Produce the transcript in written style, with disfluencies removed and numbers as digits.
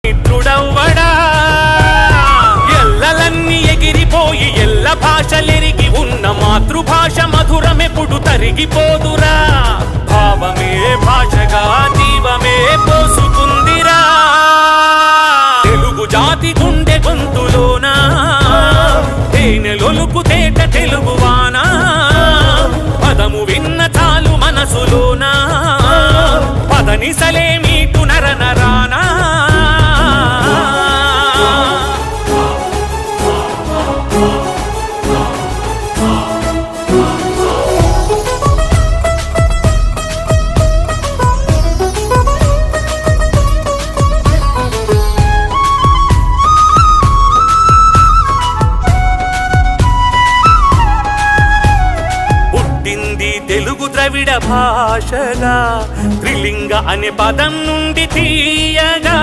మిత్రుడవ్వడా ఎల్లలన్నీ ఎగిరిపోయి ఎల్ల భాషలెరిగి ఉన్న మాతృభాష మధురమెప్పుడు తరిగిపోదురా భావమే భాషగా జీవమే పోసుకుందిరా తెలుగు జాతి గుండె గొంతులోనా తేనెలొలుకు తేట తెలుగువానా పదము విన్న చాలు మనసులోనా పదనిసలే మీటు నర నరానా తెలుగు ద్రవిడ భాషగా త్రిలింగ అనే పదం నుండి తీయగా